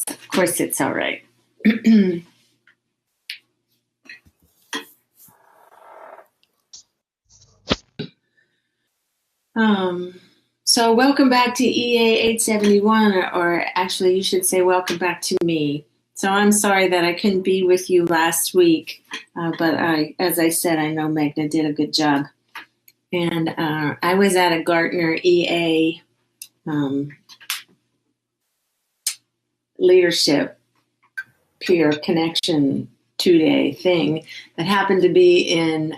Of course it's all right. So welcome back to EA 871, or actually you should say welcome back to me. So I'm sorry that I couldn't be with you last week, but as I said, I know Magna did a good job. And I was at a Gartner EA leadership peer connection 2-day thing that happened to be in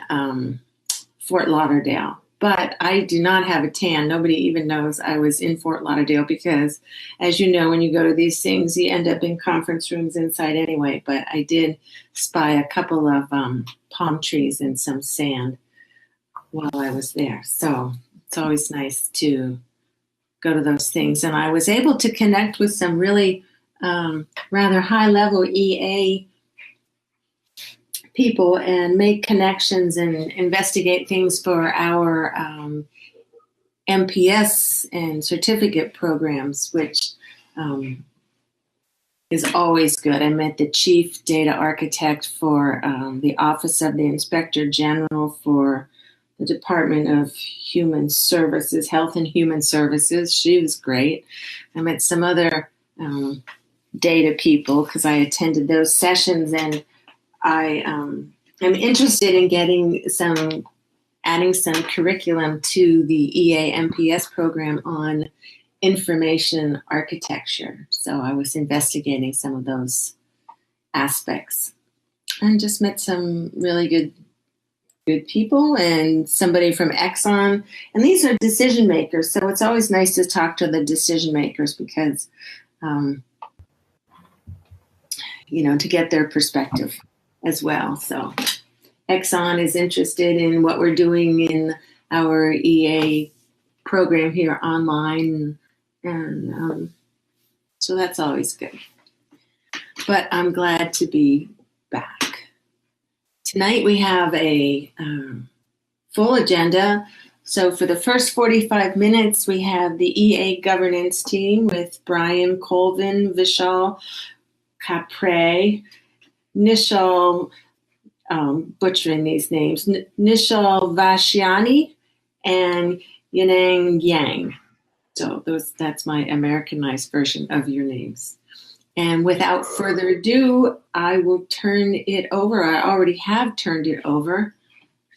Fort Lauderdale. But I do not have a tan. Nobody even knows I was in Fort Lauderdale because, as you know, when you go to these things, you end up in conference rooms inside anyway. But I did spy a couple of palm trees and some sand while I was there. So it's always nice to go to those things. And I was able to connect with some really rather high-level EA people and make connections and investigate things for our MPS and certificate programs, which is always good. I met the chief data architect for the Office of the Inspector General for the Department of Human Services, Health and Human Services. She was great. I met some other data people because I attended those sessions, and I am interested in adding some curriculum to the EA MPS program on information architecture. So I was investigating some of those aspects and just met some really good people and somebody from Exxon. And these are decision makers. So it's always nice to talk to the decision makers because, to get their perspective as well. So Exxon is interested in what we're doing in our EA program here online. And so that's always good. But I'm glad to be back. Tonight we have a full agenda. So for the first 45 minutes, we have the EA governance team with Brian Colvin, Vishal Kapre, Nishal, butchering these names, Nishal Vashiani, and Yanang Yang. So that's my Americanized version of your names. And without further ado, I will turn it over. I already have turned it over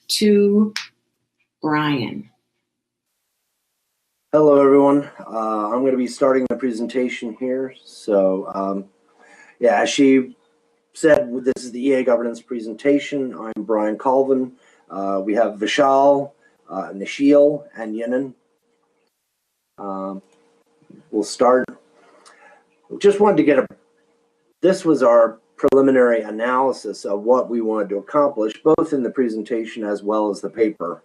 to Brian. Hello, everyone. I'm going to be starting the presentation here. So, as she said, this is the EA governance presentation. I'm Brian Colvin. We have Vishal, Nishil, and Yanan. We'll start. Just wanted to get this was our preliminary analysis of what we wanted to accomplish, both in the presentation as well as the paper.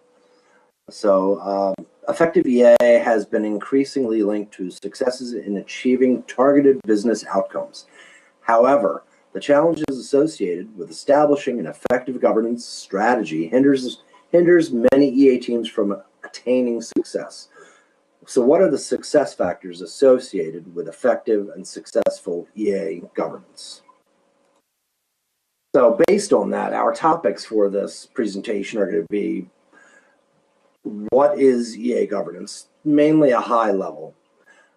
So effective EA has been increasingly linked to successes in achieving targeted business outcomes. However, the challenges associated with establishing an effective governance strategy hinders many EA teams from attaining success. So what are the success factors associated with effective and successful EA governance? So based on that, our topics for this presentation are going to be: what is EA governance? Mainly a high level.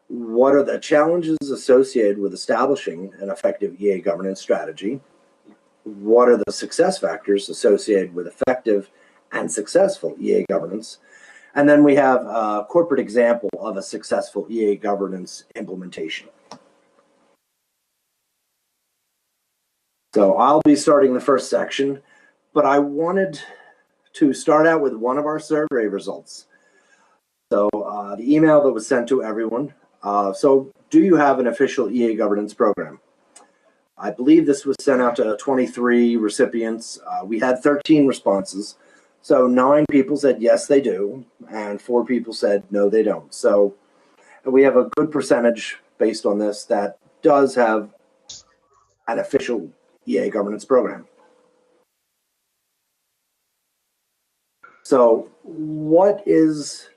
What are the challenges associated with establishing an effective EA governance strategy? What are the success factors associated with effective and successful EA governance? And then we have a corporate example of a successful EA governance implementation. So I'll be starting the first section, but I wanted to start out with one of our survey results. So the email that was sent to everyone. So do you have an official EA governance program? I believe this was sent out to 23 recipients. We had 13 responses. So 9 people said yes, they do, and 4 people said no, they don't. So we have a good percentage based on this that does have an official EA governance program. So what is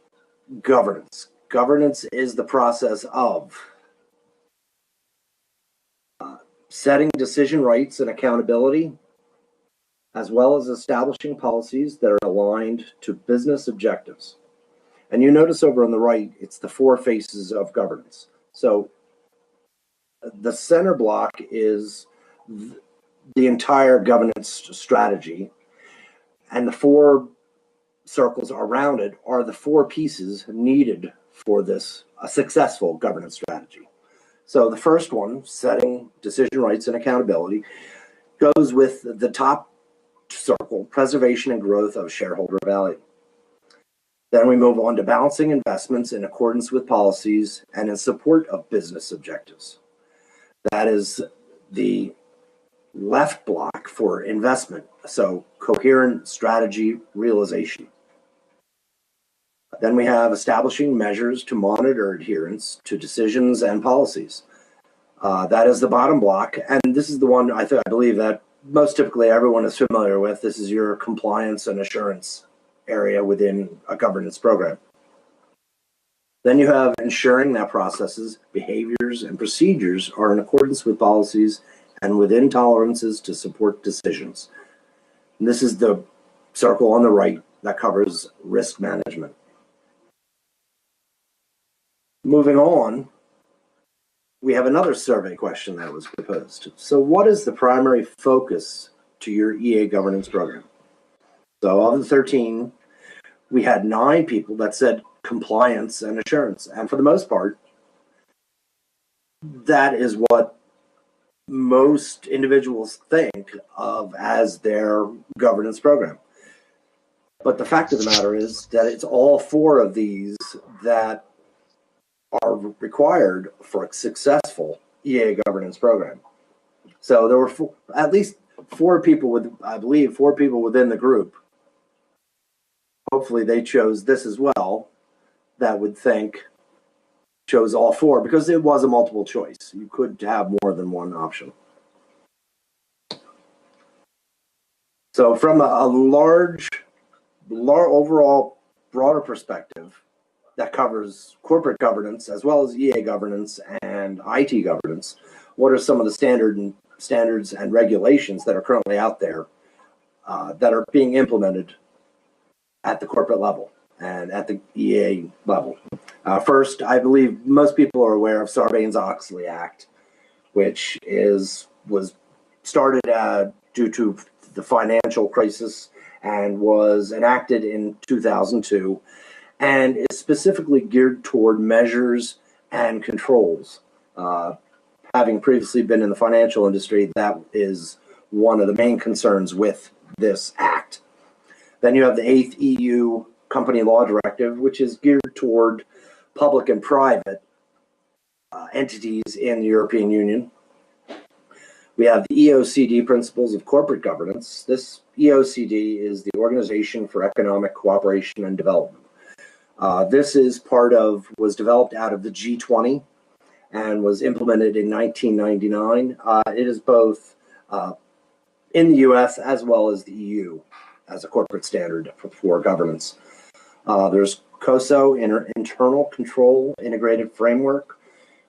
governance? Governance is the process of setting decision rights and accountability, as well as establishing policies that are aligned to business objectives. And you notice over on the right, it's the four faces of governance. So the center block is the entire governance strategy, and the four circles around it are the four pieces needed for this a successful governance strategy. So the first one, setting decision rights and accountability, goes with the top circle, preservation and growth of shareholder value. Then we move on to balancing investments in accordance with policies and in support of business objectives. That is the left block for investment, so coherent strategy realization. Then we have establishing measures to monitor adherence to decisions and policies. That is the bottom block, and this is the one I believe that most typically everyone is familiar with. This is your compliance and assurance area within a governance program. Then you have ensuring that processes, behaviors, and procedures are in accordance with policies and within tolerances to support decisions. And this is the circle on the right that covers risk management. Moving on, we have another survey question that was proposed. So what is the primary focus to your EA governance program? So of the 13, we had 9 people that said compliance and assurance. And for the most part, that is what most individuals think of as their governance program. But the fact of the matter is that it's all 4 of these that are required for a successful EA governance program. So there were at least 4 people I believe 4 people within the group. Hopefully they chose this as well, that would chose all 4, because it was a multiple choice. You could have more than one option. So from a large overall broader perspective that covers corporate governance as well as EA governance and IT governance, what are some of the standards and regulations that are currently out there that are being implemented at the corporate level and at the EA level? First, I believe most people are aware of Sarbanes-Oxley Act, which was started due to the financial crisis and was enacted in 2002, and is specifically geared toward measures and controls. Having previously been in the financial industry, that is one of the main concerns with this act. Then you have the 8th EU Company Law Directive, which is geared toward public and private entities in the European Union. We have the EOCD Principles of Corporate Governance. This EOCD is the Organization for Economic Cooperation and Development. This was developed out of the G20 and was implemented in 1999. It is both in the US as well as the EU as a corporate standard for governance. There's COSO, Internal Control Integrated Framework,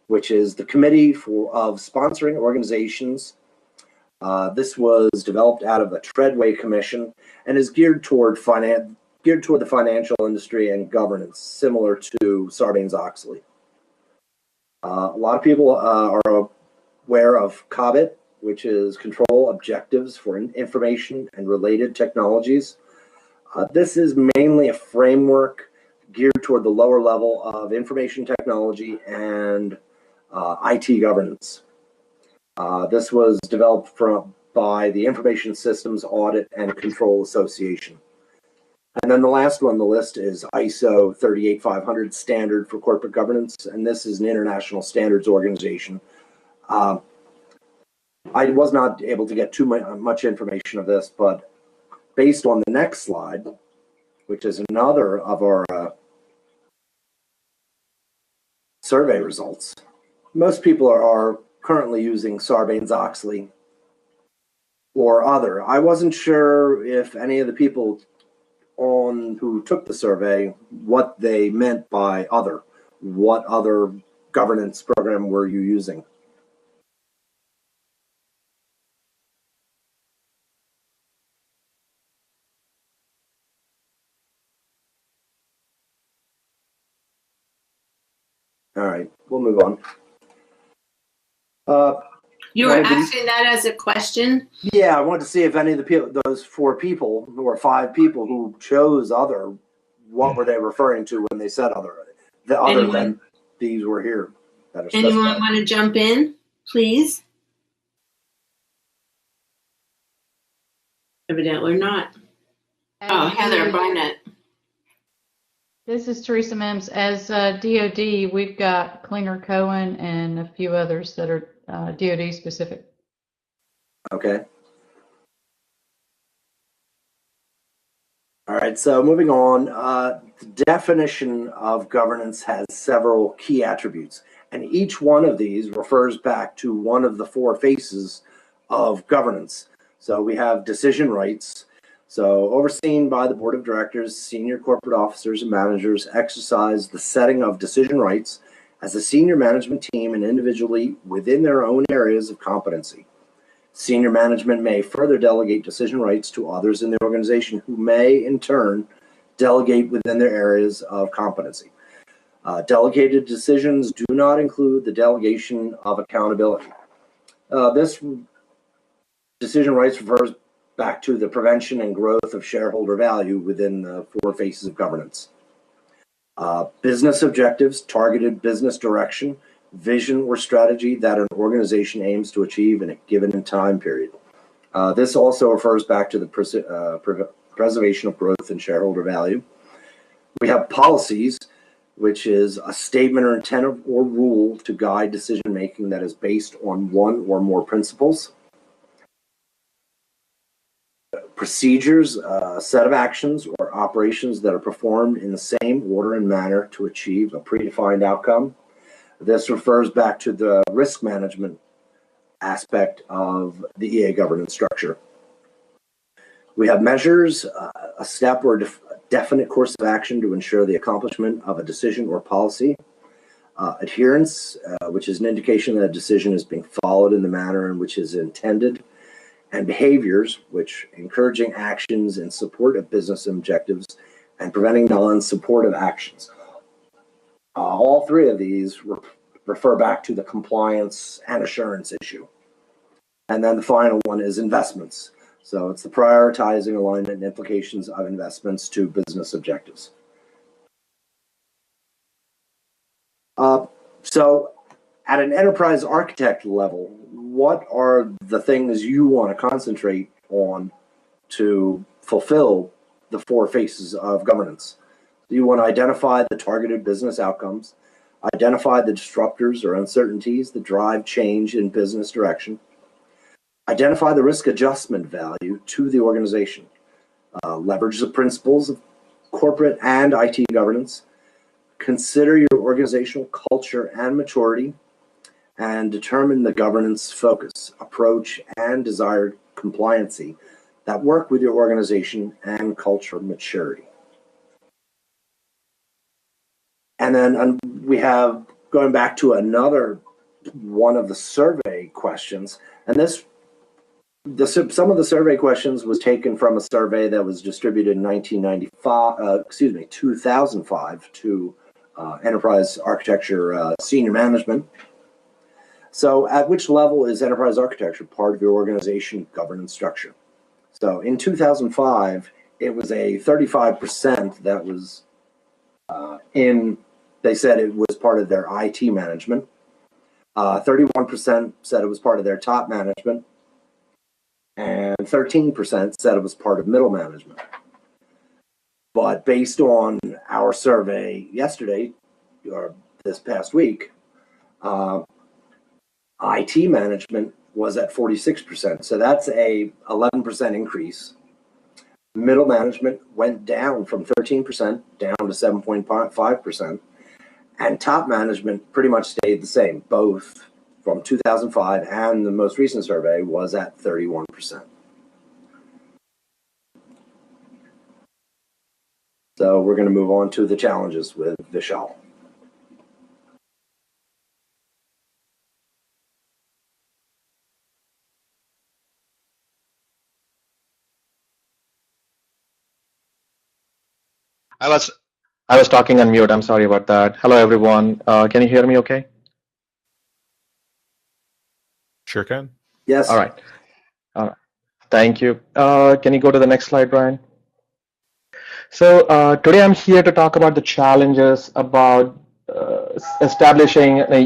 which is the committee of sponsoring organizations. This was developed out of the Treadway Commission and is geared toward the financial industry and governance, similar to Sarbanes-Oxley. A lot of people are aware of COBIT, which is Control Objectives for Information and Related Technologies. This is mainly a framework geared toward the lower level of information technology and IT governance. This was developed by the Information Systems Audit and Control Association. And then the last one on the list is ISO 38500 Standard for Corporate Governance, and this is an international standards organization. I was not able to get too much information of this, but based on the next slide, which is another of our survey results, most people are currently using Sarbanes-Oxley or other. I wasn't sure if any of the people who took the survey, what they meant by other. What other governance program were you using? we'll move on. You were asking that as a question? Yeah, I wanted to see if any of the people, those 4 people or 5 people who chose other, what were they referring to when they said other than these were here that are Anyone specified. want to jump in, please? Evidently not. Oh, Heather Barnett. This is Teresa Mims. As DOD, we've got Klinger Cohen and a few others that are DOD specific. Okay. All right, so moving on, the definition of governance has several key attributes, and each one of these refers back to one of the 4 faces of governance. So we have decision rights. So overseen by the board of directors, senior corporate officers and managers exercise the setting of decision rights as a senior management team and individually within their own areas of competency. Senior management may further delegate decision rights to others in the organization who may, in turn, delegate within their areas of competency. Delegated decisions do not include the delegation of accountability. This decision rights refers back to the prevention and growth of shareholder value within the 4 phases of governance. Business objectives, targeted business direction, vision or strategy that an organization aims to achieve in a given time period. This also refers back to the preservation of growth and shareholder value. We have policies, which is a statement or intent or rule to guide decision making that is based on one or more principles. Procedures, a set of actions or operations that are performed in the same order and manner to achieve a predefined outcome. This refers back to the risk management aspect of the EA governance structure. We have measures, a step or definite course of action to ensure the accomplishment of a decision or policy. Adherence, which is an indication that a decision is being followed in the manner in which is intended. And behaviors, which encouraging actions in support of business objectives and preventing non-supportive actions. All 3 of these refer back to the compliance and assurance issue. And then the final one is investments. So it's the prioritizing, alignment, and implications of investments to business objectives. So at an enterprise architect level, what are the things you want to concentrate on to fulfill the 4 phases of governance? You want to identify the targeted business outcomes, identify the disruptors or uncertainties that drive change in business direction, identify the risk adjustment value to the organization, leverage the principles of corporate and IT governance, consider your organizational culture and maturity, and determine the governance focus, approach, and desired compliancy that work with your organization and culture maturity. And then we have, going back to another one of the survey questions, and some of the survey questions was taken from a survey that was distributed in 2005 to enterprise architecture senior management. So at which level is enterprise architecture part of your organization governance structure? So in 2005, it was a 35% that was they said it was part of their IT management. 31% said it was part of their top management. And 13% said it was part of middle management. But based on our survey yesterday, or this past week, IT management was at 46%. So that's a 11% increase. Middle management went down from 13% down to 7.5%. And top management pretty much stayed the same, both from 2005 and the most recent survey was at 31%. So we're going to move on to the challenges with Vishal. I was talking on mute. I'm sorry about that. Hello, everyone. Can you hear me okay? Sure can. Yes. All right. Thank you. Can you go to the next slide, Brian? So today I'm here to talk about the challenges about establishing an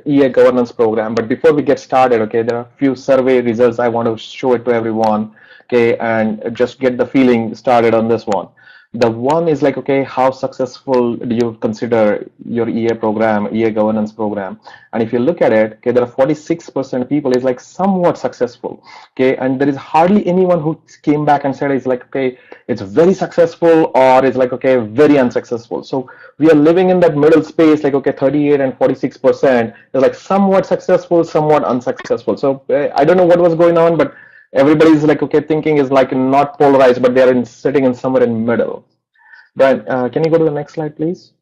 EA governance program. But before we get started, okay, there are a few survey results I want to show it to everyone, okay, and just get the feeling started on this one. The one is like, okay, how successful do you consider your EA program, EA governance program? And if you look at it, okay, there are 46% people is like somewhat successful, okay, and there is hardly anyone who came back and said it's like, okay, it's very successful or it's like, okay, very unsuccessful. So we are living in that middle space, like, okay, 38 and 46% is like somewhat successful, somewhat unsuccessful. So I don't know what was going on, but everybody's like, okay, thinking is like not polarized, but they're sitting in somewhere in middle. Brian, can you go to the next slide, please?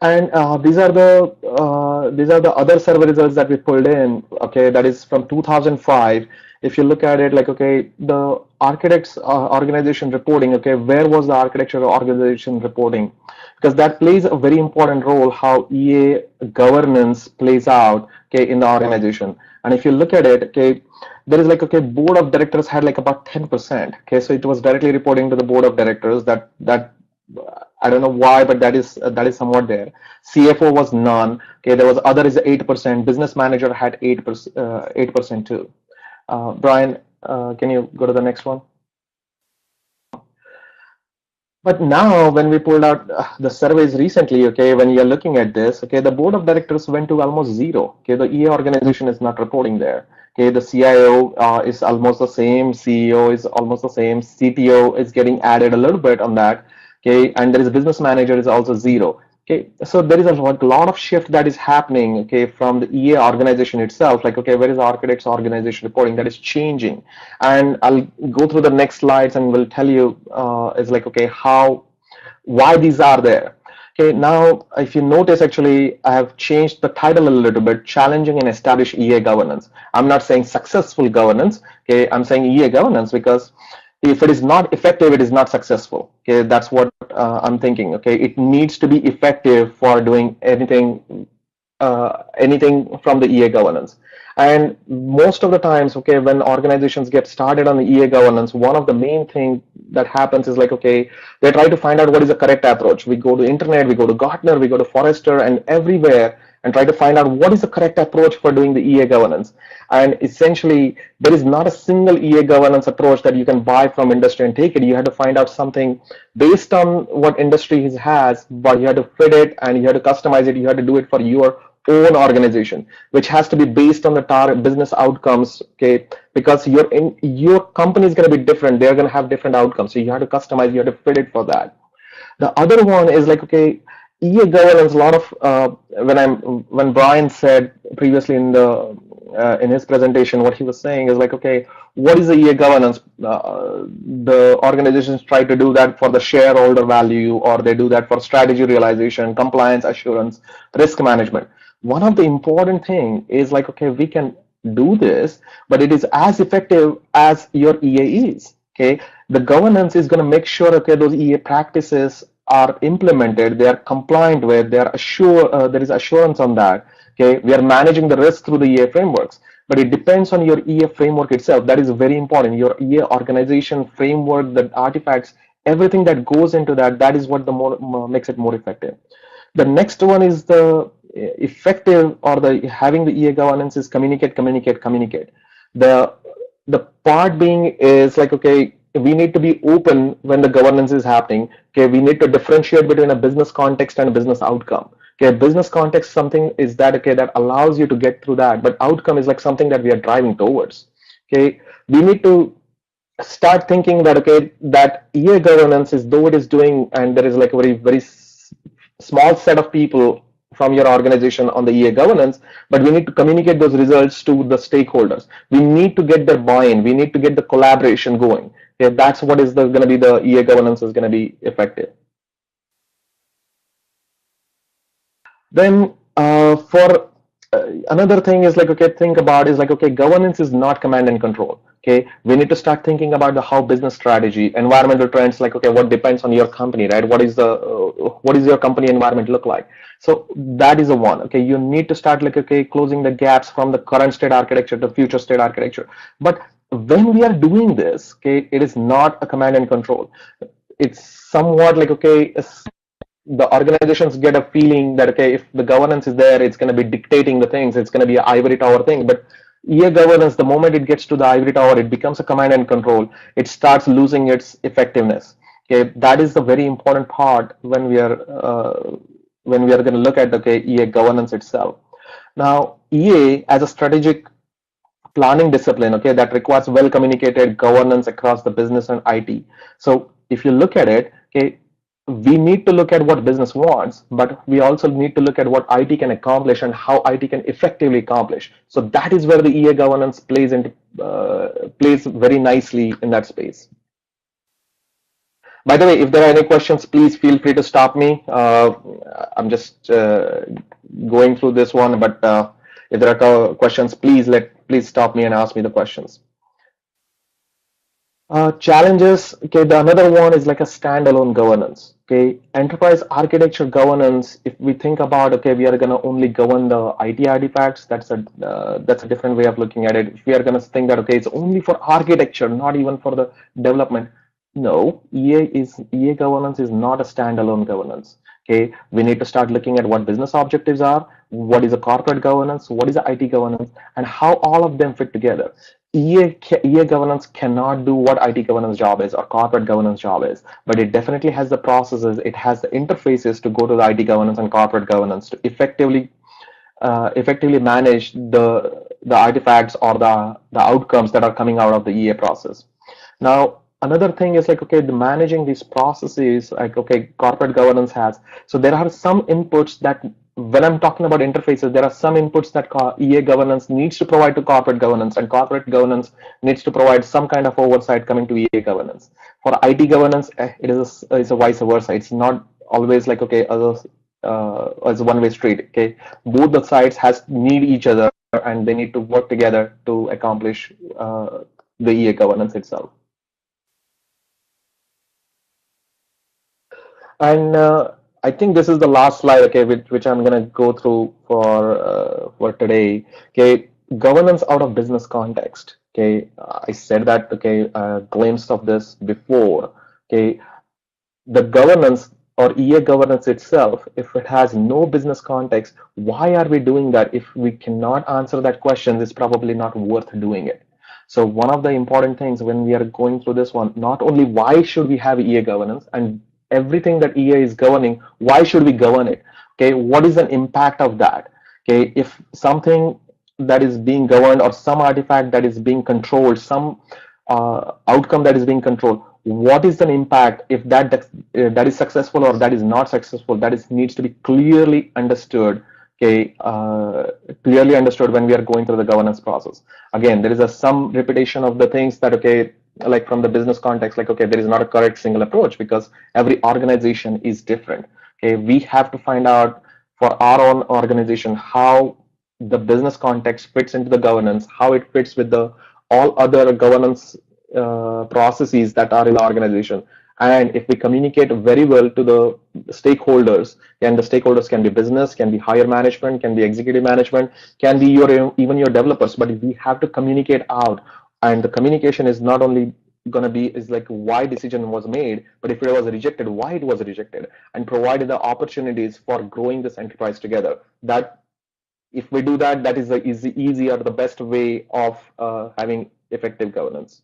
And these are the other survey results that we pulled in. Okay, that is from 2005. If you look at it, like, okay, the architects organization reporting. Okay, where was the architecture organization reporting? Because that plays a very important role how EA governance plays out, okay, in the organization. And if you look at it, okay, there is like, okay, board of directors had like about 10%. Okay, so it was directly reporting to the board of directors. That I don't know why, but that is somewhat there. CFO was none. Okay, there was other is 8%. Business manager had 8% too. Brian, can you go to the next one? But now, when we pulled out the surveys recently, okay, when you're looking at this, okay, the board of directors went to almost zero. Okay, the EA organization is not reporting there. Okay, the CIO is almost the same. CEO is almost the same. CTO is getting added a little bit on that. Okay, and there is a business manager is also zero. Okay, so there is a lot of shift that is happening, okay, from the EA organization itself, like, okay, where is the architects organization reporting? That is changing. And I'll go through the next slides and will tell you is like, okay, why these are there. Okay, now if you notice, actually, I have changed the title a little bit, challenging and establish EA governance. I'm not saying successful governance, okay, I'm saying EA governance because if it is not effective, it is not successful. Okay, that's what I'm thinking. Okay, it needs to be effective for doing anything from the EA governance. And most of the times, okay, when organizations get started on the EA governance, one of the main things that happens is like, okay, they try to find out what is the correct approach. We go to internet, we go to Gartner, we go to Forrester, and everywhere, and try to find out what is the correct approach for doing the EA governance. And essentially, there is not a single EA governance approach that you can buy from industry and take it. You have to find out something based on what industry has, but you have to fit it and you have to customize it. You have to do it for your own organization, which has to be based on the target business outcomes, okay, because your company is going to be different. They're going to have different outcomes, so you have to customize, you have to fit it for that. The other one is like, okay, EA governance, a lot of when Brian said previously in his presentation, what he was saying is like, okay, what is the EA governance? The organizations try to do that for the shareholder value, or they do that for strategy realization, compliance assurance, risk management. One of the important thing is like, okay, we can do this, but it is as effective as your EA is. Okay, the governance is going to make sure, okay, those EA practices are implemented, they are compliant with, they are there is assurance on that. Okay, we are managing the risk through the EA frameworks, but it depends on your EA framework itself. That is very important. Your EA organization framework, the artifacts, everything that goes into that, that is what makes it more effective. The next one is the effective, or the having the EA governance is communicate. The part being is like, okay, we need to be open when the governance is happening. Okay, we need to differentiate between a business context and a business outcome. Okay, business context something is that, okay, that allows you to get through that, but outcome is like something that we are driving towards. Okay, we need to start thinking that, okay, that EA governance is though it is doing, and there is like a very small set of people from your organization on the EA governance, but we need to communicate those results to the stakeholders. We need to get their buy-in. We need to get the collaboration going. Okay, that's what is going to be the EA governance is going to be effective. Then for another thing is like, okay, think about is like, okay, governance is not command and control. Okay, we need to start thinking about the how business strategy, environmental trends, like, okay, what depends on your company, right? What is your company environment look like? So that is the one. Okay, you need to start like, okay, closing the gaps from the current state architecture to future state architecture. But when we are doing this, okay, it is not a command and control. It's somewhat like, okay, the organizations get a feeling that, okay, if the governance is there, it's going to be dictating the things, it's going to be an ivory tower thing. But governance, the moment it gets to the ivory tower, it becomes a command and control. It starts losing its effectiveness. Okay, that is the very important part when we are going to look at the, okay, governance itself. Now, as a strategic planning discipline, okay, that requires well communicated governance across the business and IT. So if you look at it, okay, we need to look at what business wants, but we also need to look at what IT can accomplish and how IT can effectively accomplish. So that is where the governance plays very nicely in that space. By the way, if there are any questions, please feel free to stop me. I'm just going through this one, but if there are questions, please stop me and ask me the questions. Challenges. Okay, the another one is like a standalone governance. Okay, enterprise architecture governance. If we think about, okay, we are gonna only govern the IT artifacts. That's a different way of looking at it. If we are gonna think that, okay, it's only for architecture, not even for the development. No, EA governance is not a standalone governance. Okay, we need to start looking at what business objectives are, what is a corporate governance, what is a IT governance, and how all of them fit together. EA governance cannot do what IT governance job is or corporate governance job is, but it definitely has the processes, it has the interfaces to go to the IT governance and corporate governance to effectively manage the artifacts or the outcomes that are coming out of the EA process. Now, another thing is like, okay, the managing these processes, like, okay, corporate governance has. So there are some inputs that, when I'm talking about interfaces, there are some inputs that EA governance needs to provide to corporate governance, and corporate governance needs to provide some kind of oversight coming to EA governance. For IT governance, it's a vice versa. It's not always like, okay, as a one-way street. Okay, both the sides need each other, and they need to work together to accomplish the EA governance itself. And I think this is the last slide, okay, which I'm going to go through for today. Okay, governance out of business context. Okay, I said that, okay, a glimpse of this before. Okay, the governance or EA governance itself, if it has no business context, why are we doing that? If we cannot answer that question, it's probably not worth doing it. So one of the important things when we are going through this one, not only why should we have EA governance, and everything that EA is governing, why should we govern it? Okay, what is the impact of that? Okay, if something that is being governed or some artifact that is being controlled, some outcome that is being controlled, what is the impact if that is successful or that is not successful? That needs to be clearly understood. Okay, clearly understood when we are going through the governance process. Again, there is some repetition of the things that, okay, like from the business context, like, okay, there is not a correct single approach because every organization is different. Okay, we have to find out for our own organization how the business context fits into the governance, how it fits with the all other governance processes that are in the organization. And if we communicate very well to the stakeholders, and the stakeholders can be business, can be higher management, can be executive management, can be even your developers, but we have to communicate out. And the communication is not only going to be is like why decision was made, but if it was rejected, why it was rejected, and provided the opportunities for growing this enterprise together. That if we do that, that is the easy or the best way of having effective governance.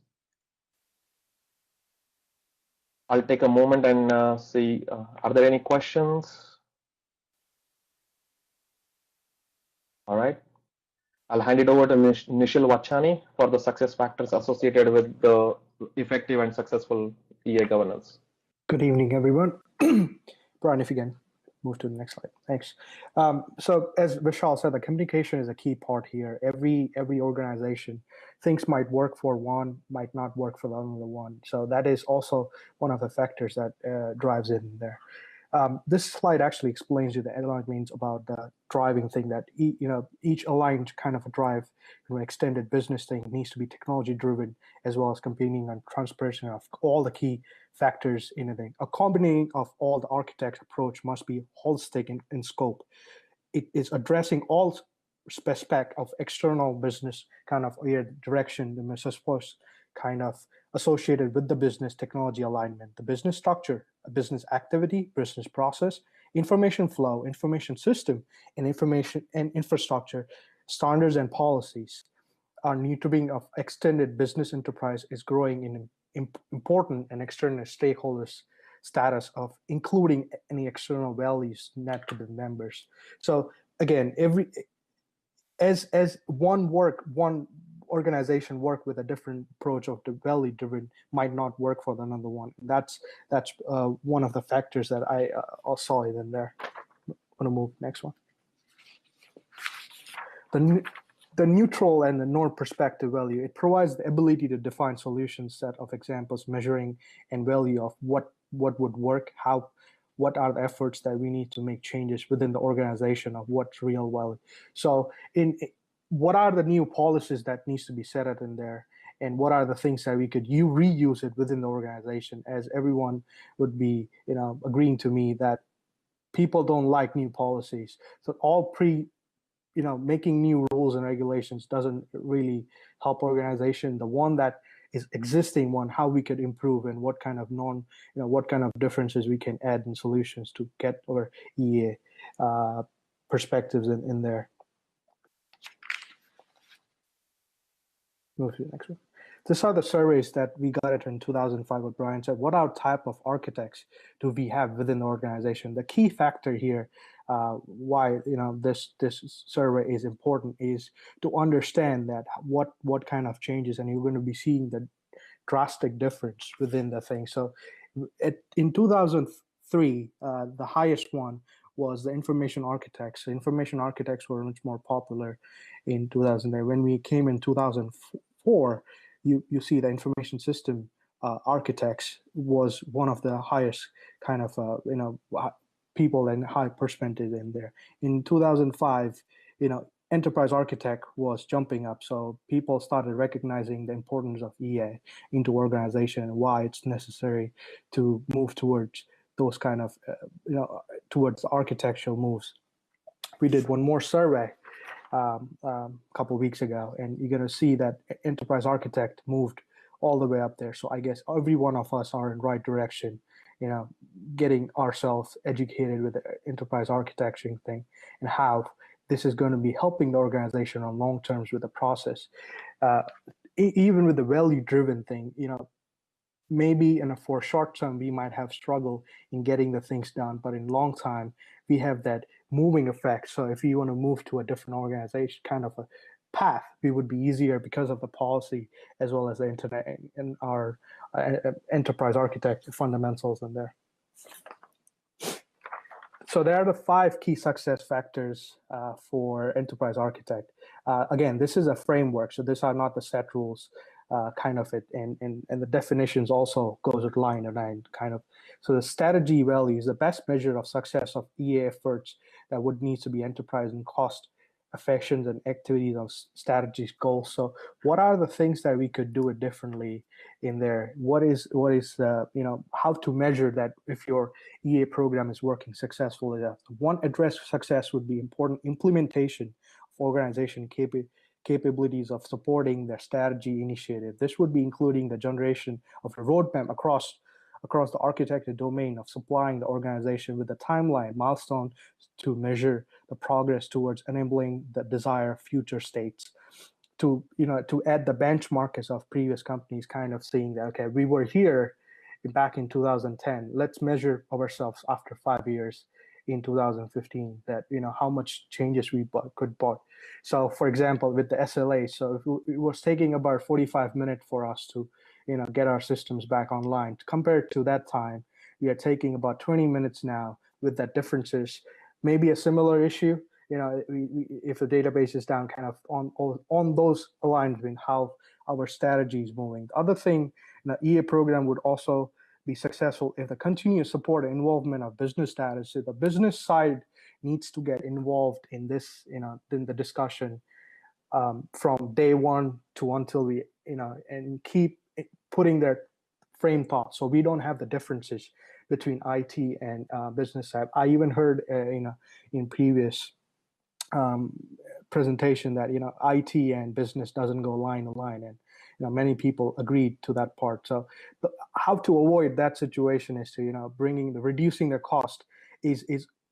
I'll take a moment and see, are there any questions? All right. I'll hand it over to Nishil Wachani for the success factors associated with the effective and successful EA governance. Good evening, everyone. Brian, if you can move to the next slide. Thanks. So as Vishal said, the communication is a key part here. Every organization, things might work for one, might not work for the other one. So that is also one of the factors that drives it in there. This slide actually explains you the aligned means about the driving thing that each aligned kind of a drive, extended business thing needs to be technology driven as well as competing on transparency of all the key factors in a thing. A combination of all the architect's approach must be holistic in scope. It is addressing all aspect of external business kind of direction, the suppose kind of associated with the business technology alignment, the business structure, a business activity, business process, information flow, information system, and information and infrastructure, standards and policies. Our need to being of extended business enterprise is growing in important and external stakeholders status of including any external values net to the members. So again, as one organization work with a different approach of the value driven might not work for another one. That's one of the factors that I saw in there. I'm gonna move next one. The neutral and the non-perspective value, it provides the ability to define solution set of examples, measuring and value of what would work, what are the efforts that we need to make changes within the organization of what's real value. So what are the new policies that needs to be set up in there, and what are the things that we could reuse it within the organization, as everyone would be agreeing to me that people don't like new policies. So all making new rules and regulations doesn't really help organization. The one that is existing one, how we could improve and what kind of what kind of differences we can add in solutions to get our EA perspectives in there. Move to the next one. These are the surveys that we got it in 2005. What Brian said. What type of architects do we have within the organization? The key factor here, why this survey is important, is to understand that what kind of changes, and you're going to be seeing the drastic difference within the thing. So, in 2003, the highest one was the information architects. The information architects were much more popular in 2008. When we came in 2004, you see the information system architects was one of the highest kind of people and high percentage in there. In 2005, enterprise architect was jumping up, so people started recognizing the importance of EA into organization and why it's necessary to move towards those kind of towards architectural moves. We did one more survey a couple of weeks ago, and you're going to see that enterprise architect moved all the way up there. So I guess every one of us are in the right direction, getting ourselves educated with the enterprise architecture thing and how this is going to be helping the organization on long terms with the process. Even with the value-driven thing, maybe for short term, we might have struggle in getting the things done, but in long time, we have that moving effect. So if you want to move to a different organization, kind of a path, it would be easier because of the policy as well as the internet and our enterprise architect fundamentals in there. So there are the 5 key success factors for enterprise architect. Again, this is a framework, so these are not the set rules. Kind of it, and the definitions also goes with line and line kind of. So the strategy value is the best measure of success of EA efforts that would need to be enterprise and cost affections and activities of strategies goals. So what are the things that we could do it differently in there? What is the how to measure that if your EA program is working successfully? One address success would be important implementation of organization capabilities of supporting their strategy initiative. This would be including the generation of a roadmap across the architecture domain of supplying the organization with a timeline milestone to measure the progress towards enabling the desired future states. To add the benchmarks of previous companies, kind of saying that, okay, we were here back in 2010. Let's measure ourselves after 5 years in 2015, that how much changes we could bought. So for example, with the SLA, so if it was taking about 45 minutes for us to get our systems back online, compared to that time we are taking about 20 minutes now. With that differences, maybe a similar issue, if the database is down, kind of on those aligned with how our strategy is moving. The other thing, EA program would also be successful if the continuous support and involvement of business status. So the business side needs to get involved in this, in the discussion from day one to until we, and keep putting their frame thoughts, so we don't have the differences between IT and business side. I even heard, in previous presentation that IT and business doesn't go line to line, and many people agreed to that part. So how to avoid that situation is to reducing the cost is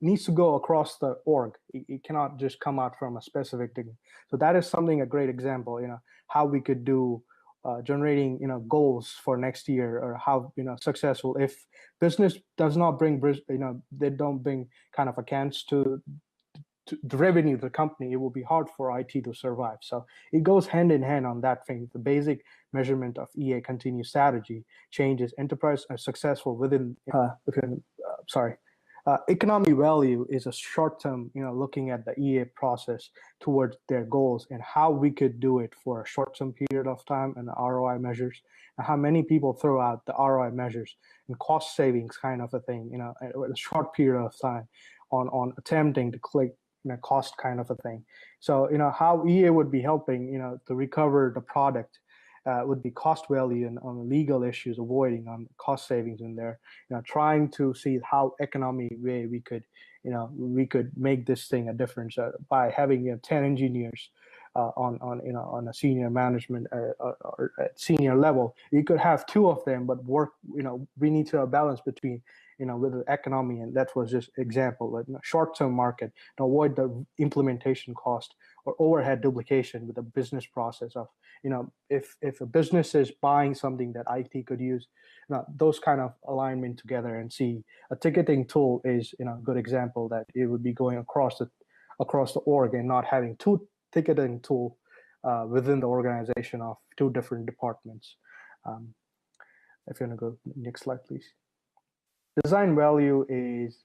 needs to go across the org. It cannot just come out from a specific thing. So that is something, a great example, how we could do generating goals for next year, or how successful if business does not bring they don't bring kind of accounts to the revenue of the company, it will be hard for IT to survive. So it goes hand in hand on that thing. The basic measurement of EA continuous strategy changes enterprise are successful within economic value is a short-term, looking at the EA process towards their goals and how we could do it for a short-term period of time, and the ROI measures, and how many people throw out the ROI measures and cost savings kind of a thing, a short period of time on attempting to click cost kind of a thing. So, how EA would be helping, to recover the product would be cost value and on legal issues, avoiding on cost savings in there, trying to see how economic way we could make this thing a difference by having 10 engineers on a senior management or at senior level. You could have 2 of them, but work, we need to have balance between, with the economy, and that was just example, like short-term market, to avoid the implementation cost or overhead duplication with the business process of, if a business is buying something that IT could use, those kind of alignment together, and see a ticketing tool is, a good example that it would be going across the org and not having 2 ticketing tool within the organization of 2 different departments. If you want to go next slide, please. Design value is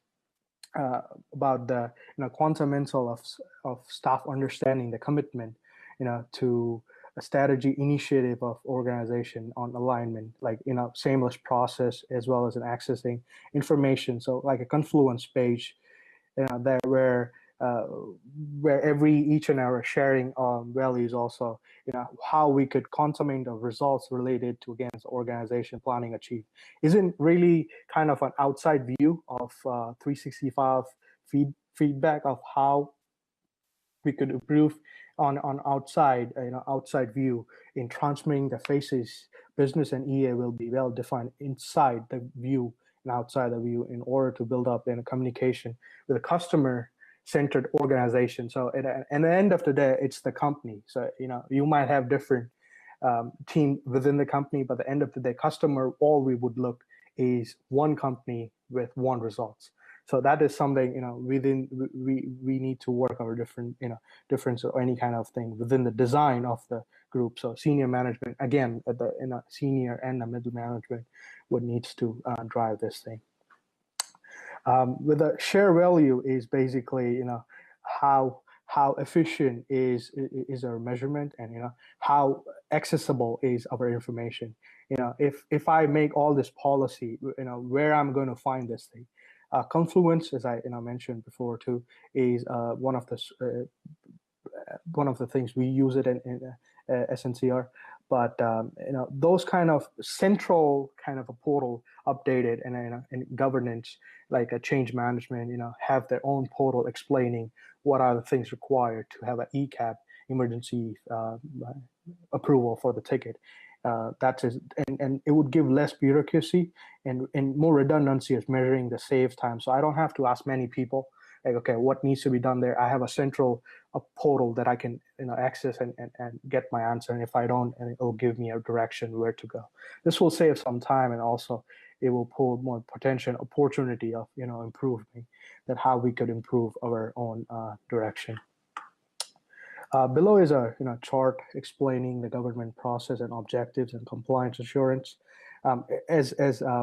about the fundamental of staff understanding the commitment, to a strategy initiative of organization on alignment, like seamless process as well as an accessing information. So like a Confluence page, that where each and every sharing values also, how we could consummate the results related to against organization planning achieved. Isn't really kind of an outside view of 365 feedback of how we could improve on outside, outside view in transmitting the faces. Business and EA will be well defined inside the view and outside the view in order to build up in a communication with a customer-centered organization. So at the end of the day, it's the company. So you might have different team within the company, but at the end of the day, customer, all we would look is one company with one results. So that is something, we need to work our difference or any kind of thing within the design of the group. So senior management, again, senior and the middle management would needs to drive this thing. With the share value is basically, how efficient is our measurement, and how accessible is our information. If I make all this policy, where I'm going to find this thing. Confluence, as I mentioned before too, is one of the things we use it in SNCR. But those kind of central kind of a portal updated and governance, like a change management, have their own portal explaining what are the things required to have an ECAP, emergency approval for the ticket. That is, and it would give less bureaucracy and more redundancy as measuring the save time. So I don't have to ask many people, like, okay, what needs to be done there? I have a central portal that I can access and get my answer. And if I don't, and it'll give me a direction where to go. This will save some time, and also it will pull more potential opportunity of improving that how we could improve our own direction. Below is a chart explaining the government process and objectives and compliance assurance. As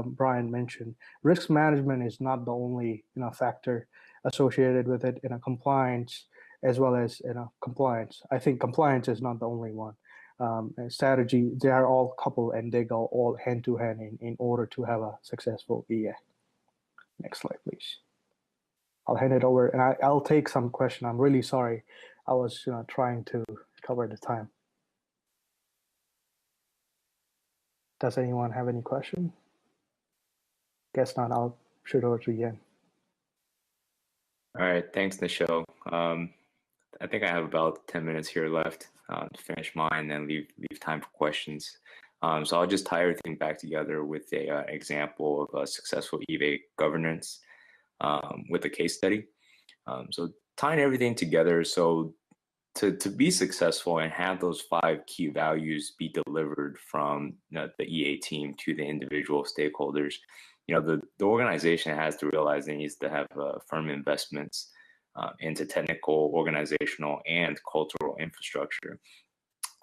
Brian mentioned, risk management is not the only factor associated with it. Compliance as well as compliance. I think compliance is not the only one. and strategy, they are all coupled and they go all hand to hand in order to have a successful EA. Next slide, please. I'll hand it over, and I'll take some question. I'm really sorry. I was trying to cover the time. Does anyone have any question? Guess not. I'll shoot over to Yen. All right, thanks, Nichelle. I think I have about 10 minutes here left to finish mine and leave time for questions. So I'll just tie everything back together with a example of a successful eBay governance with a case study. So tying everything together, so to be successful and have those 5 key values be delivered from the EA team to the individual stakeholders, the organization has to realize it needs to have firm investments into technical, organizational, and cultural infrastructure.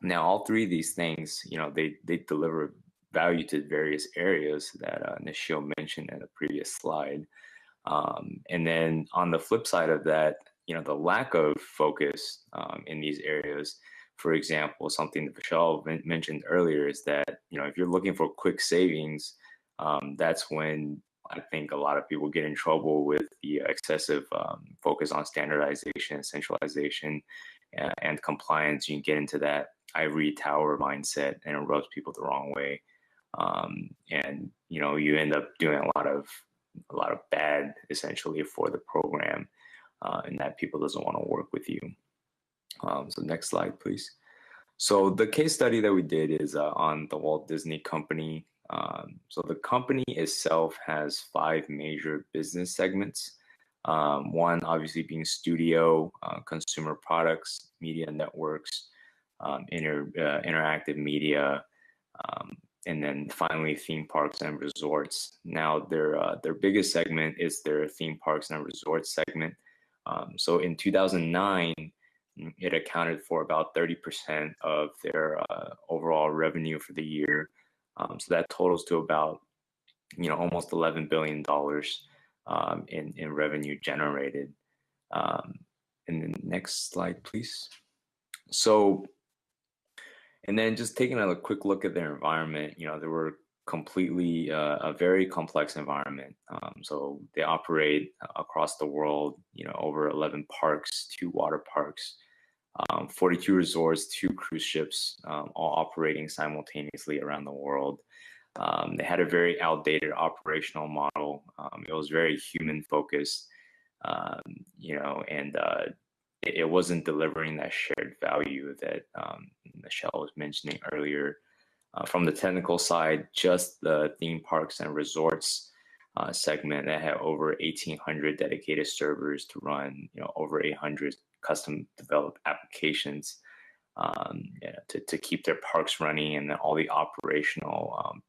Now, all 3 of these things, they deliver value to various areas that Nichelle mentioned in the previous slide. And then on the flip side of that, the lack of focus in these areas, for example, something that Vishal mentioned earlier is that, if you're looking for quick savings, that's when I think a lot of people get in trouble with the excessive focus on standardization, centralization, and compliance. You can get into that ivory tower mindset and it rubs people the wrong way. And, you end up doing a lot of bad essentially for the program, and that people doesn't want to work with you. So next slide, please. So the case study that we did is on the Walt Disney Company. So the company itself has 5 major business segments. One obviously being studio, consumer products, media networks, interactive media, and then finally theme parks and resorts. Now their biggest segment is their theme parks and resorts segment. So in 2009, it accounted for about 30% of their overall revenue for the year. So that totals to about, almost $11 billion in revenue generated. And then next slide, please. So, and then just taking a quick look at their environment, they were completely a very complex environment. So they operate across the world, over 11 parks, 2 water parks, 42 resorts, 2 cruise ships, all operating simultaneously around the world. They had a very outdated operational model. It was very human focused, and it wasn't delivering that shared value that Nichelle was mentioning earlier. From the technical side, just the theme parks and resorts segment that had over 1,800 dedicated servers to run, over 800 custom developed applications to keep their parks running, and then all the operational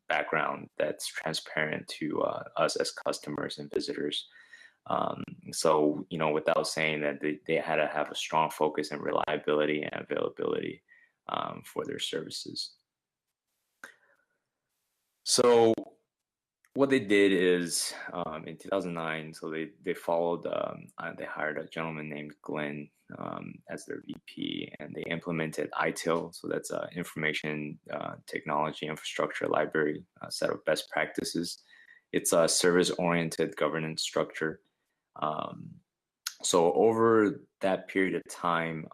background that's transparent to us as customers and visitors. So, without saying that they had to have a strong focus and reliability and availability for their services. So what they did is in 2009, so they followed, they hired a gentleman named Glenn as their VP, and they implemented ITIL. So that's Information Technology Infrastructure Library, a set of best practices. It's a service-oriented governance structure. So over that period of time,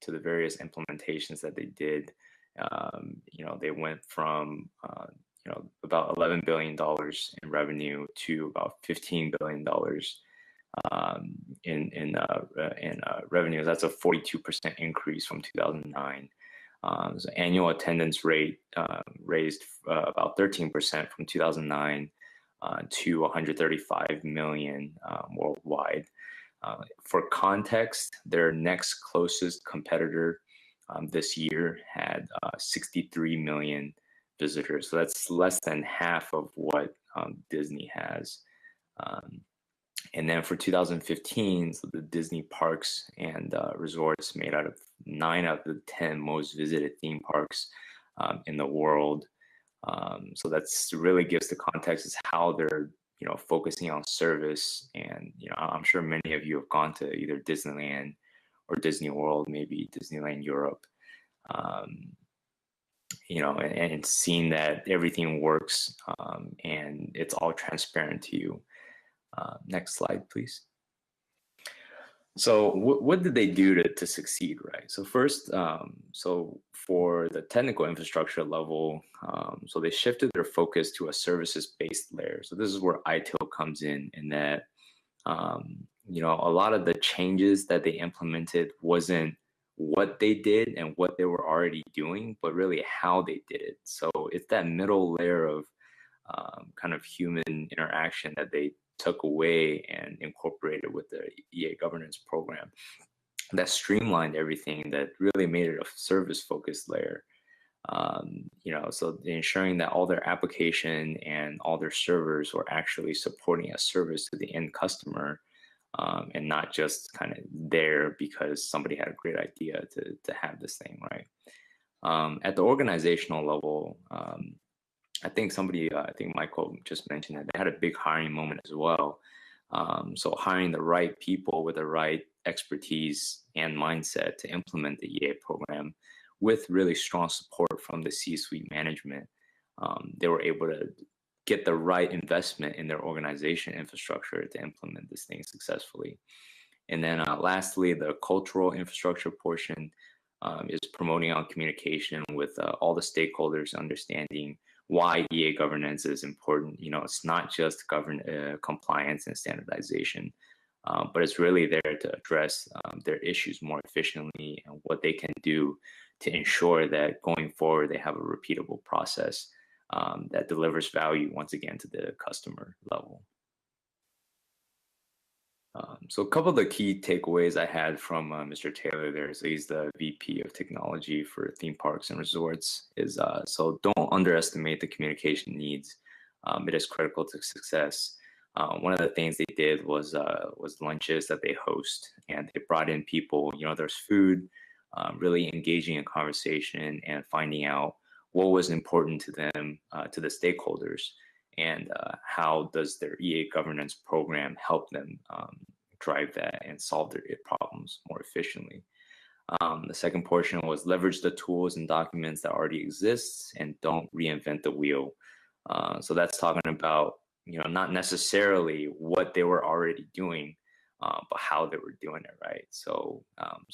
to the various implementations that they did, they went from about $11 billion in revenue to about $15 billion in revenue. That's a 42% increase from 2009. So annual attendance rate raised about 13% from 2009 to 135 million worldwide. For context, their next closest competitor this year had 63 million visitors. So that's less than half of what Disney has. And then for 2015, so the Disney parks and resorts made out of 9 out of the 10 most visited theme parks in the world. So that's really gives the context is how they're focusing on service. And I'm sure many of you have gone to either Disneyland or Disney World, maybe Disneyland Europe. and seeing that everything works and it's all transparent to you. Next slide, please. So what did they do to succeed, right? So first, so for the technical infrastructure level, so they shifted their focus to a services-based layer. So this is where ITIL comes in that, a lot of the changes that they implemented wasn't what they did and what they were already doing, but really how they did it. So it's that middle layer of kind of human interaction that they took away and incorporated with the EA governance program that streamlined everything, that really made it a service-focused layer. So ensuring that all their application and all their servers were actually supporting a service to the end customer, and not just kind of there because somebody had a great idea to have this thing, right? At the organizational level, I think Michael just mentioned that they had a big hiring moment as well. So hiring the right people with the right expertise and mindset to implement the EA program with really strong support from the C-suite management, they were able to get the right investment in their organization infrastructure to implement this thing successfully. And then lastly, the cultural infrastructure portion is promoting on communication with all the stakeholders, understanding why EA governance is important. It's not just compliance and standardization, but it's really there to address their issues more efficiently and what they can do to ensure that going forward they have a repeatable process that delivers value once again to the customer level. So a couple of the key takeaways I had from Mr. Taylor there, so he's the VP of technology for theme parks and resorts, is so don't underestimate the communication needs. It is critical to success. One of the things they did was lunches that they host, and they brought in people, there's food, really engaging in conversation and finding out what was important to them, to the stakeholders, and how does their EA governance program help them drive that and solve their problems more efficiently. The second portion was leverage the tools and documents that already exist and don't reinvent the wheel. So that's talking about, not necessarily what they were already doing, but how they were doing it, right? So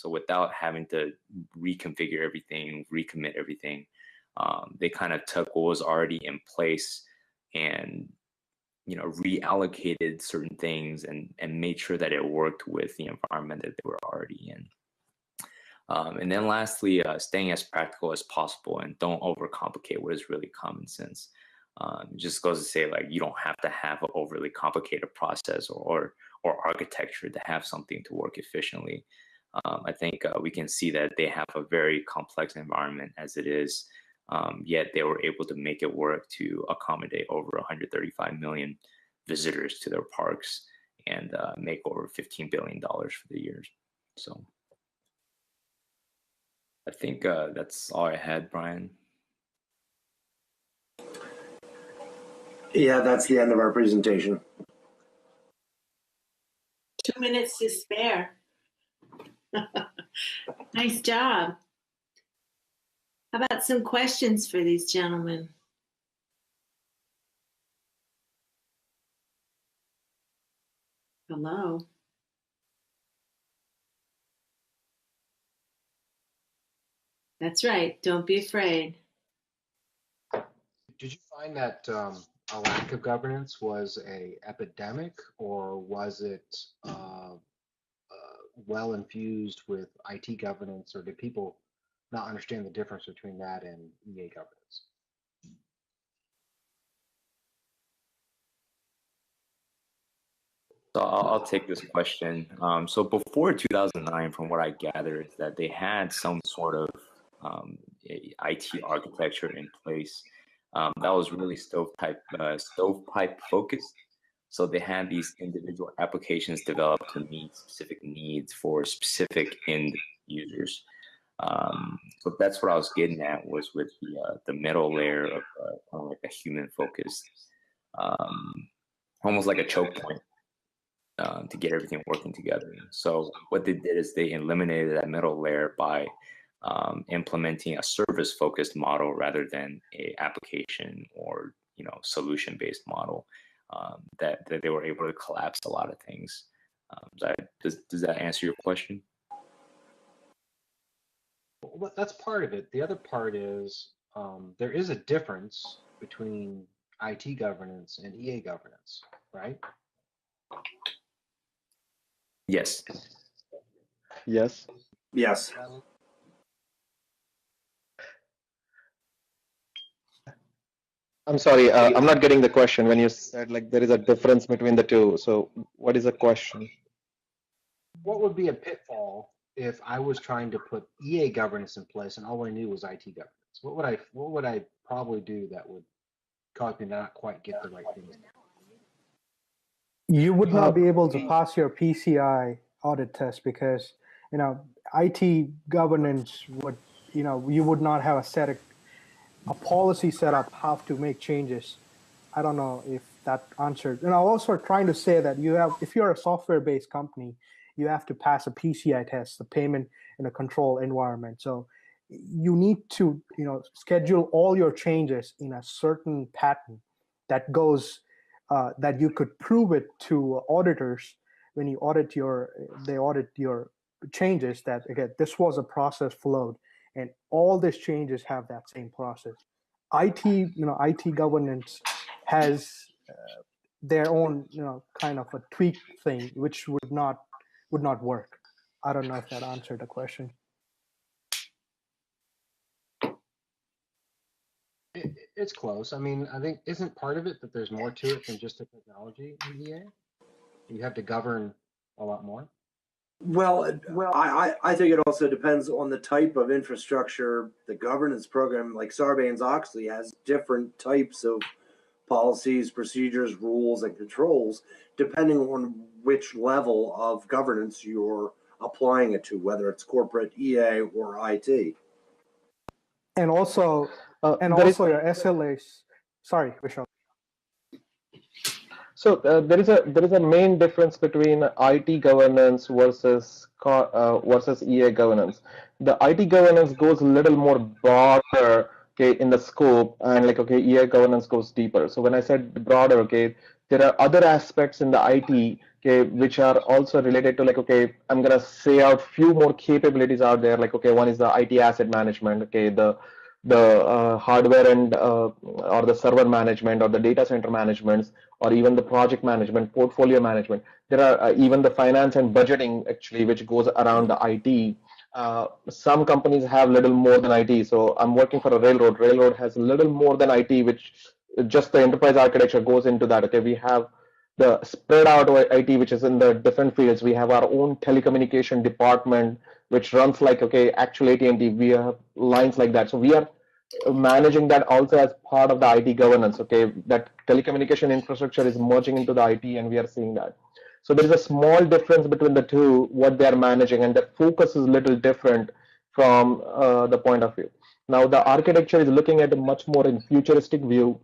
without having to reconfigure everything, recommit everything, they kind of took what was already in place and reallocated certain things and made sure that it worked with the environment that they were already in. And then lastly, staying as practical as possible and don't overcomplicate what is really common sense. It just goes to say, like, you don't have to have an overly complicated process or architecture to have something to work efficiently. I think we can see that they have a very complex environment as it is. Yet they were able to make it work to accommodate over 135 million visitors to their parks and make over $15 billion for the years. So I think that's all I had, Brian. Yeah, that's the end of our presentation. 2 minutes to spare. Nice job. How about some questions for these gentlemen? Hello. That's right. Don't be afraid. Did you find that a lack of governance was an epidemic, or was it well infused with IT governance, or did people not understand the difference between that and EA governance? So I'll take this question. So before 2009, from what I gather, is that they had some sort of IT architecture in place that was really stovepipe focused. So they had these individual applications developed to meet specific needs for specific end users. So that's what I was getting at, was with the middle layer of kind of like a human focused, almost like a choke point to get everything working together. So what they did is they eliminated that middle layer by implementing a service-focused model rather than a application or solution-based model. That they were able to collapse a lot of things. Does that answer your question? Well, that's part of it. The other part is there is a difference between IT governance and EA governance, right? Yes. Yes. Yes. I'm sorry, I'm not getting the question when you said like there is a difference between the two. So what is the question? What would be a pitfall if I was trying to put EA governance in place and all I knew was IT governance? What would I probably do that would cause me to not quite get the right things? You would not be able to pass your PCI audit test because IT governance would you would not have a policy set up how to make changes. I don't know if that answered. And I'm also trying to say that if you're a software-based company, you have to pass a PCI test, the payment in a control environment. So you need to schedule all your changes in a certain pattern that goes that you could prove it to auditors when you audit your changes that again this was a process flowed and all these changes have that same process. IT governance has their own kind of a tweak thing which would not work. I don't know if that answered the question. It's close. I mean, I think isn't part of it that there's more to it than just the technology in EA? You have to govern a lot more. Well, I think it also depends on the type of infrastructure. The governance program, like Sarbanes-Oxley, has different types of policies, procedures, rules, and controls, depending on which level of governance you're applying it to, whether it's corporate, EA, or IT. And also, your SLAs. Sorry, Vishal. So there is a main difference between IT governance versus EA governance. The IT governance goes a little more broader, okay, in the scope, and EA governance goes deeper. So when I said broader, okay, there are other aspects in the IT, okay, which are also related to I'm gonna say out few more capabilities out there. One is the IT asset management, okay, the hardware and or the server management or the data center management or even the project management, portfolio management. There are even the finance and budgeting actually, which goes around the IT. Some companies have little more than IT. So I'm working for a railroad. Railroad has a little more than IT, which just the enterprise architecture goes into that. Okay, we have the spread out IT, which is in the different fields. We have our own telecommunication department, which runs actual AT&T. We have lines like that. So we are managing that also as part of the IT governance. Okay, that telecommunication infrastructure is merging into the IT, and we are seeing that. So there is a small difference between the two, what they are managing, and the focus is a little different from the point of view. Now the architecture is looking at a much more in futuristic view,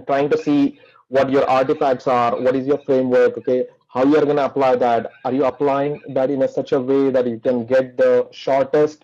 trying to see what your artifacts are, what is your framework, okay, how you are going to apply that. Are you applying that in such a way that you can get the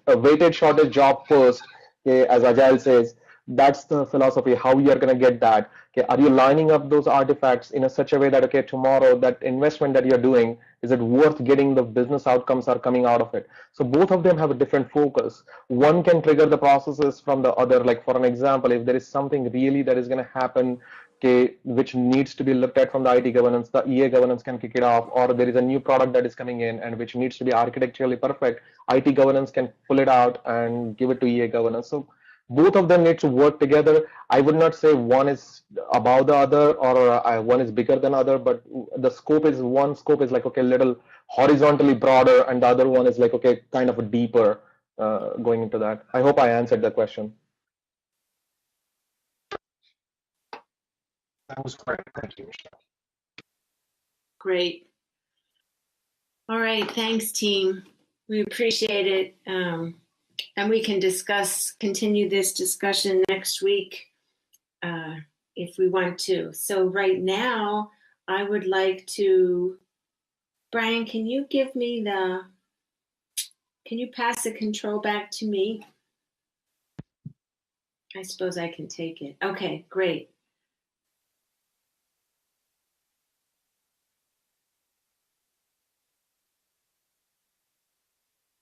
weighted shortest job first, okay, as Agile says? That's the philosophy, how you are going to get that. Okay, are you lining up those artifacts in such a way that, okay, tomorrow that investment that you're doing, is it worth getting the business outcomes are coming out of it? So both of them have a different focus. One can trigger the processes from the other. Like for an example, if there is something really that is going to happen, okay, which needs to be looked at from the IT governance, the EA governance can kick it off, or there is a new product that is coming in and which needs to be architecturally perfect, IT governance can pull it out and give it to EA governance. So both of them need to work together. I would not say one is above the other or one is bigger than other, but the scope is one scope is little horizontally broader, and the other one is kind of a deeper going into that. I hope I answered the question. That was great. Thank you, Michelle. Great. All right. Thanks, team. We appreciate it. And we can continue this discussion next week if we want to. So right now, I would like to, Brian, can you give me Can you pass the control back to me? I suppose I can take it. Okay, great.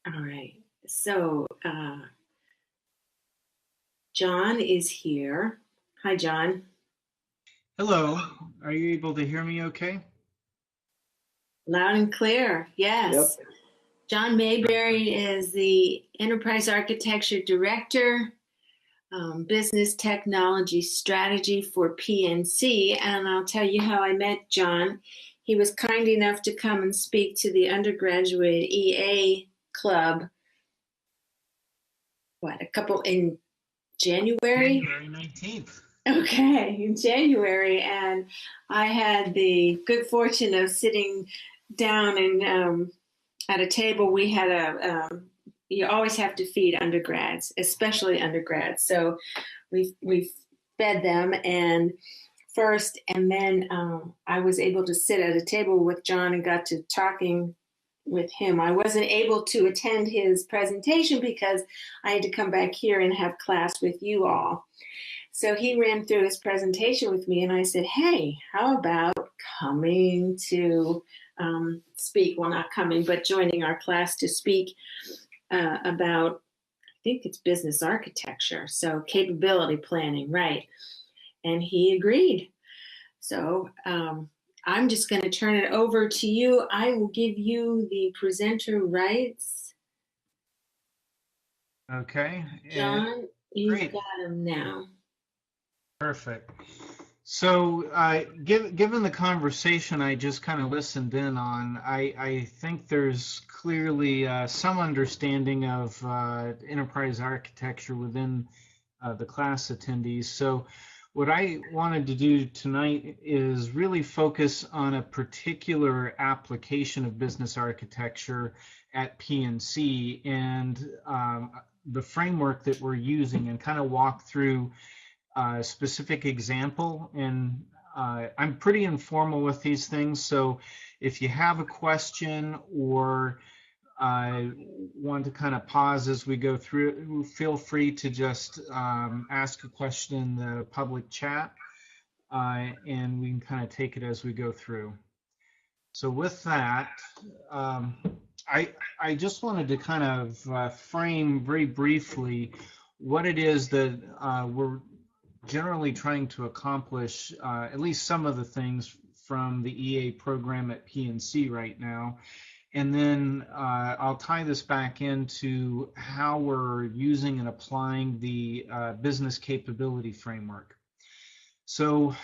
All right. So, John is here. Hi, John. Hello, are you able to hear me okay? Loud and clear. Yes. Yep. John Mayberry is the Enterprise Architecture Director, Business Technology Strategy for PNC. And I'll tell you how I met John. He was kind enough to come and speak to the undergraduate EA club, in January? January 19th. Okay, in January. And I had the good fortune of sitting down and at a table. We had you always have to feed undergrads, especially undergrads. So we fed them and then I was able to sit at a table with John and got to talking with him. I wasn't able to attend his presentation because I had to come back here and have class with you all. So he ran through his presentation with me and I said, hey, how about coming to speak? Well, not coming, but joining our class to speak about, I think it's business architecture. So capability planning, right. And he agreed. So I'm just going to turn it over to you. I will give you the presenter rights. Okay. John, you've great. got them now. Perfect. So given the conversation I just kind of listened in on, I think there's clearly some understanding of enterprise architecture within the class attendees. So what I wanted to do tonight is really focus on a particular application of business architecture at PNC and the framework that we're using, and kind of walk through a specific example. And I'm pretty informal with these things, so if you have a question or want to kind of pause as we go through, feel free to just ask a question in the public chat, and we can kind of take it as we go through. So with that, I just wanted to kind of frame very briefly what it is that we're generally trying to accomplish, at least some of the things from the EA program at PNC right now. And then I'll tie this back into how we're using and applying the business capability framework. So